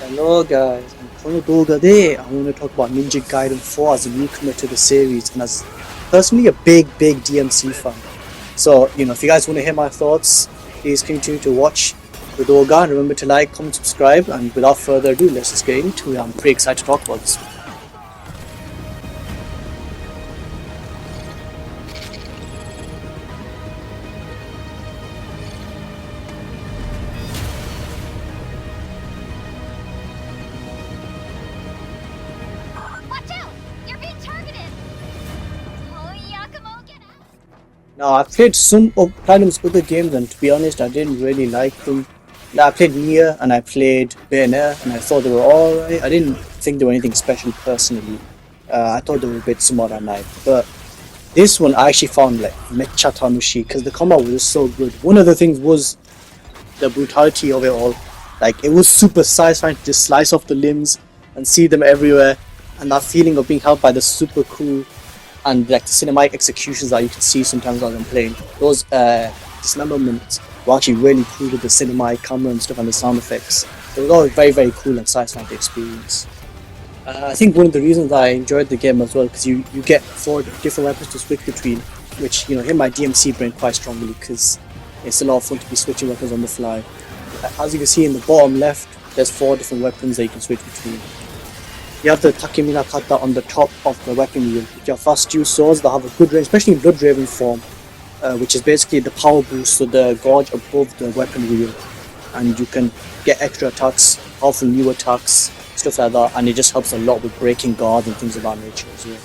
Hello guys, in この動画で I want to talk about Ninja Gaiden 4 as a newcomer to the series and as personally a big DMC fan. So, if you guys want to hear my thoughts, please continue to watch the doga and remember to like, comment, subscribe, and without further ado, let's just get into it. I'm pretty excited to talk about this. Now, I've played some of Platinum's other games, and to be honest, I didn't really like them. I played Nier and I played Bayonetta, and I thought they were alright. I didn't think they were anything special personally. I thought they were a bit smart at night. But this one I actually found like mecha tanushi because the combat was just so good. One of the things was the brutality of it all. Like, it was super satisfying to just slice off the limbs and see them everywhere, and that feeling of being held by the super cool and like the cinematic executions that you can see sometimes while I'm playing. Those dismemberments were actually really cool with the cinematic camera and stuff and the sound effects. It was all very cool and satisfying to experience. I think one of the reasons I enjoyed the game as well, because you get 4 different weapons to switch between, which hit my DMC brain quite strongly because it's a lot of fun to be switching weapons on the fly. As you can see in the bottom left, there's 4 different weapons that you can switch between. You have the Takemina Kata on the top of the weapon wheel, which are fast use swords that have a good range, especially in Blood Raven form, which is basically the power boost, so the gauge above the weapon wheel, and you can get extra attacks, powerful new attacks, stuff like that, and it just helps a lot with breaking guards and things of that nature as well.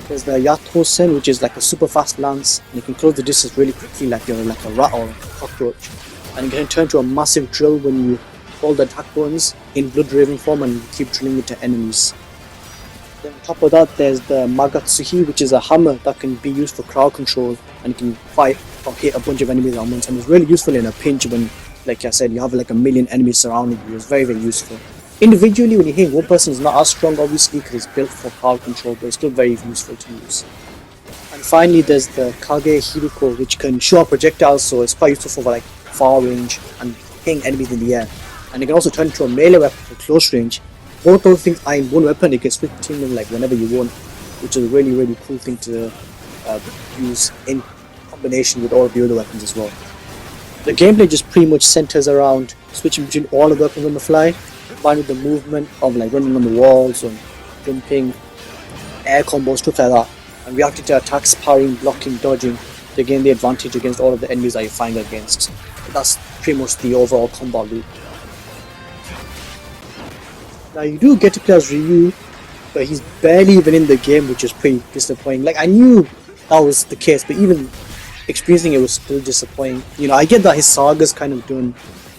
There's the Yatosen, which is like a super fast lance, and you can close the distance really quickly like you're like a rat or a cockroach, and you can turn to a massive drill when you hold the attack buttons in Blood Raven form and keep drilling into enemies. Then on top of that, there's the Magatsuhi, which is a hammer that can be used for crowd control, and you can fight or hit a bunch of enemies at once, and it's really useful in a pinch when, like I said, you have like a million enemies surrounding you. It's very useful. Individually, when you hit one person, it's not as strong obviously because it's built for crowd control, but it's still very useful to use. And finally, there's the Kage Hiruko, which can shoot out projectiles, so it's quite useful for like far range and hitting enemies in the air. And it can also turn into a melee weapon for close range. Both those things are in one weapon. You can switch between them like whenever you want, which is a really cool thing to use in combination with all of the other weapons as well. The gameplay just pretty much centers around switching between all the weapons on the fly, combined with the movement of like running on the walls and jumping, air combos, stuff like that, and reacting to attacks, parrying, blocking, dodging to gain the advantage against all of the enemies that you find against. That's pretty much the overall combat loop. Now you do get to play as Ryu, but he's barely even in the game, which is pretty disappointing. Like, I knew that was the case, but even experiencing it was still disappointing. I get that his saga's kind of done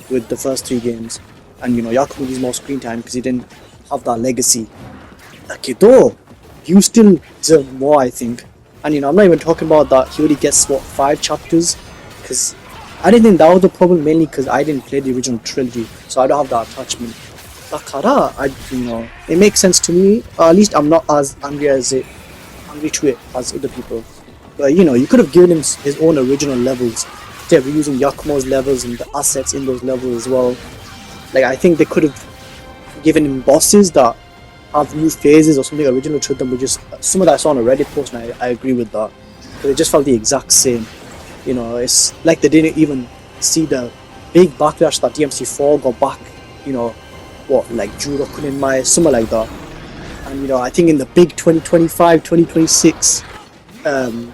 with the first 3 games, and Yakumo needs more screen time because he didn't have that legacy. Though, you still deserve more, I think. And I'm not even talking about that he already gets 5 chapters, because I didn't think that was the problem, mainly because I didn't play the original trilogy, so I don't have that attachment. Takara, it makes sense to me. At least I'm not as angry to it as other people. But you could have given him his own original levels instead of using Yakumo's levels and the assets in those levels as well. Like, I think they could have given him bosses that have new phases or something original to them. But just some of that I saw on a Reddit post, and I agree with that. But it just felt the exact same. It's like they didn't even see the big backlash that DMC4 got back. Like Jurokunin Mai, something like that. And I think in the big 2025, 2026,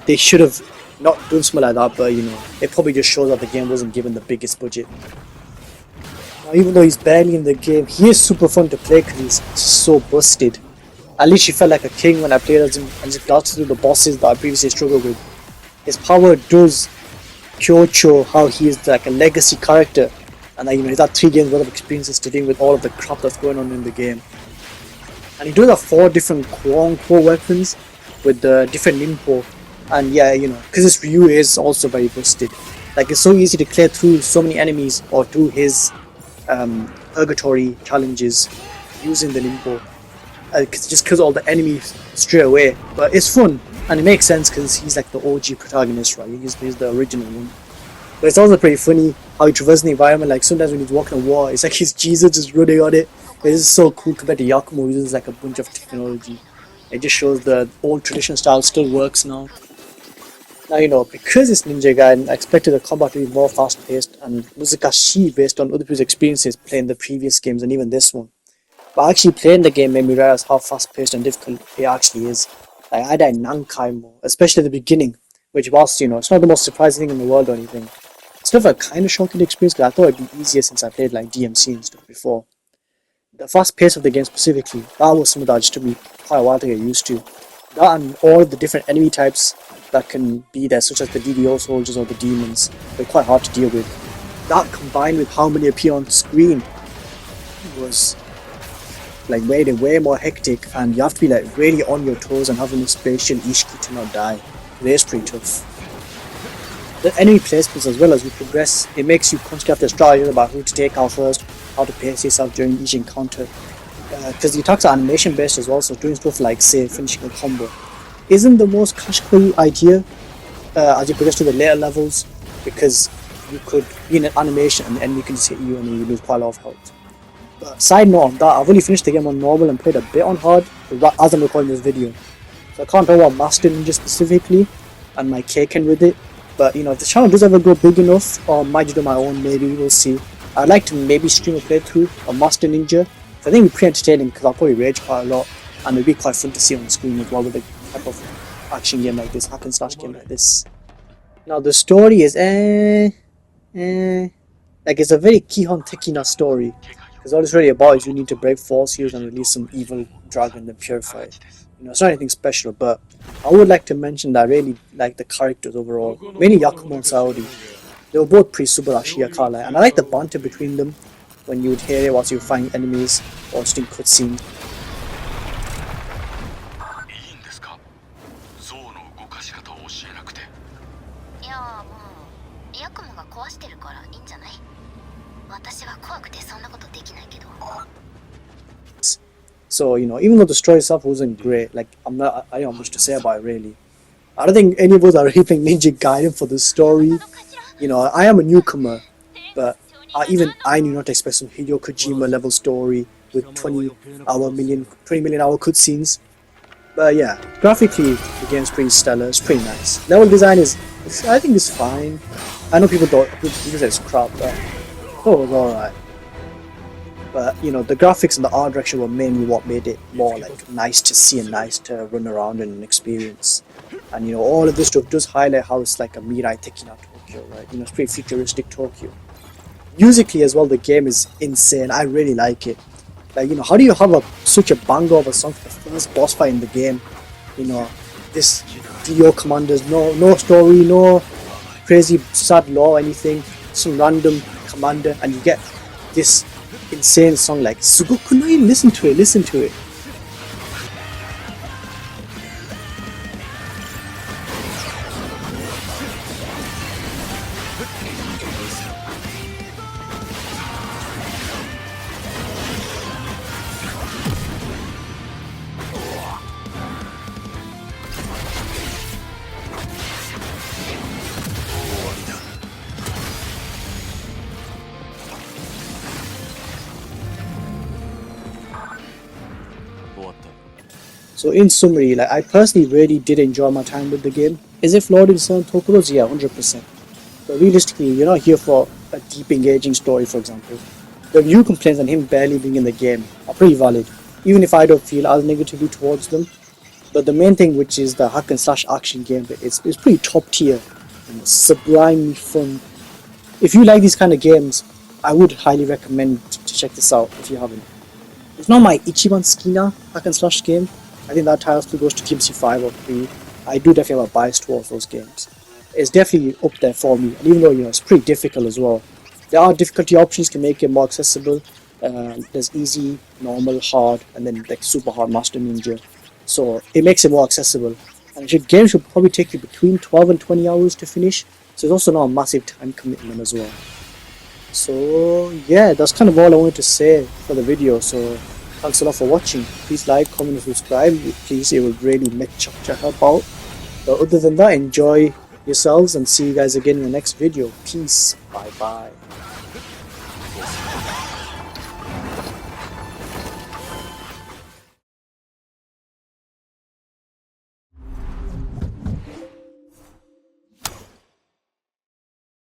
they should have not done something like that, but it probably just shows that the game wasn't given the biggest budget. Now, even though he's barely in the game, he is super fun to play because he's so busted. At least he felt like a king when I played as him and just got through the bosses that I previously struggled with. His power does show how he is like a legacy character, and he's had 3 games worth of experiences to deal with all of the crap that's going on in the game. And he does have 4 different quote-unquote weapons with different ninpo. And because this Ryu is also very busted. Like, it's so easy to clear through so many enemies or do his purgatory challenges using the ninpo. Just kills all the enemies straight away. But it's fun, and it makes sense because he's like the OG protagonist, right? He's the original one. But it's also pretty funny how he traverses the environment. Like sometimes when he's walking on water, it's like his Jesus just running on it. This is so cool compared to Yakumo, who uses like a bunch of technology. It just shows the old traditional style still works now. Now, because it's Ninja Gaiden, I expected the combat to be more fast-paced and Muzakashi based on other people's experiences playing the previous games and even this one. But actually playing the game made me realize how fast-paced and difficult it actually is. Like, I died Nankai more, especially at the beginning, which was, it's not the most surprising thing in the world or anything. It's still a kind of shocking experience because I thought it'd be easier since I played like DMC and stuff before. The fast pace of the game specifically, that was something that just took me quite a while to get used to. That and all the different enemy types that can be there, such as the DDO soldiers or the demons, they're quite hard to deal with. That combined with how many appear on screen was like made it way more hectic, and you have to be like really on your toes and having a spatial ishiki to not die. It is pretty tough. The enemy placements as well as you progress, it makes you constantly have to strategize about who to take out first, how to pace yourself during each encounter. Because the attacks are animation based as well, so doing stuff like say finishing a combo isn't the most Kashikoyu idea as you progress to the later levels, because you could be in an animation and the enemy can just hit you and you lose quite a lot of health. But side note on that, I've only finished the game on normal and played a bit on hard as I'm recording this video. So I can't talk about Master Ninja specifically and my Kaken with it. But if the channel does ever go big enough, or might do my own, maybe we'll see. I'd like to maybe stream a playthrough of Master Ninja. So I think it'd be pretty entertaining because I'll probably rage quite a lot, and it'd be quite fun to see on screen as well with a type of action game like this, hack and slash game like this. Now the story is like it's a very Kihon Tekina story, because all it's really about is you need to break force heals and release some evil dragon and purify it. It's not anything special, but I would like to mention that I really like the characters overall, mainly Yakumo and Saori. They were both pretty Subarashi, Akala, and I like the banter between them when you would hear it whilst you were fighting enemies or just in cutscene. So, even though the story itself wasn't great, like I don't have much to say about it really. I don't think any of us are really playing Ninja Gaiden for the story. I am a newcomer, but even I knew not to expect some Hideo Kojima level story with 20 million hour cutscenes. But yeah, graphically the game's pretty stellar, it's pretty nice. Level design I think it's fine. I know people say it's crap, but it was alright. But the graphics and the art direction were mainly what made it more like nice to see and nice to run around and experience. And all of this stuff does highlight how it's like a Mirai Tekina Tokyo, right? It's pretty futuristic Tokyo. Musically as well, the game is insane. I really like it. Like how do you have such a banger of a song for the first boss fight in the game? This DO commanders, no story, no crazy sad lore or anything. Some random commander, and you get this insane song like Sugokunai. Listen to it. So in summary, I personally really did enjoy my time with the game. Is it flawed in certain Tokuros? Yeah, 100%. But realistically, you're not here for a deep engaging story, for example. The review complaints on him barely being in the game are pretty valid, even if I don't feel as negatively towards them. But the main thing, which is the hack and slash action game, it's pretty top tier and sublimely fun. If you like these kind of games, I would highly recommend to check this out if you haven't. It's not my Ichiban Skina hack and slash game. I think that title still goes to DMC 5 or 3. I do definitely have a bias towards those games. It's definitely up there for me, and even though it's pretty difficult as well. There are difficulty options to make it more accessible. There's easy, normal, hard, and then like super hard Master Ninja. So it makes it more accessible. And the game should probably take you between 12 and 20 hours to finish. So it's also not a massive time commitment as well. So yeah, that's kind of all I wanted to say for the video. So thanks a lot for watching. Please like, comment and subscribe. Please, it would really make Chuck help out. But other than that, enjoy yourselves and see you guys again in the next video. Peace. Bye bye.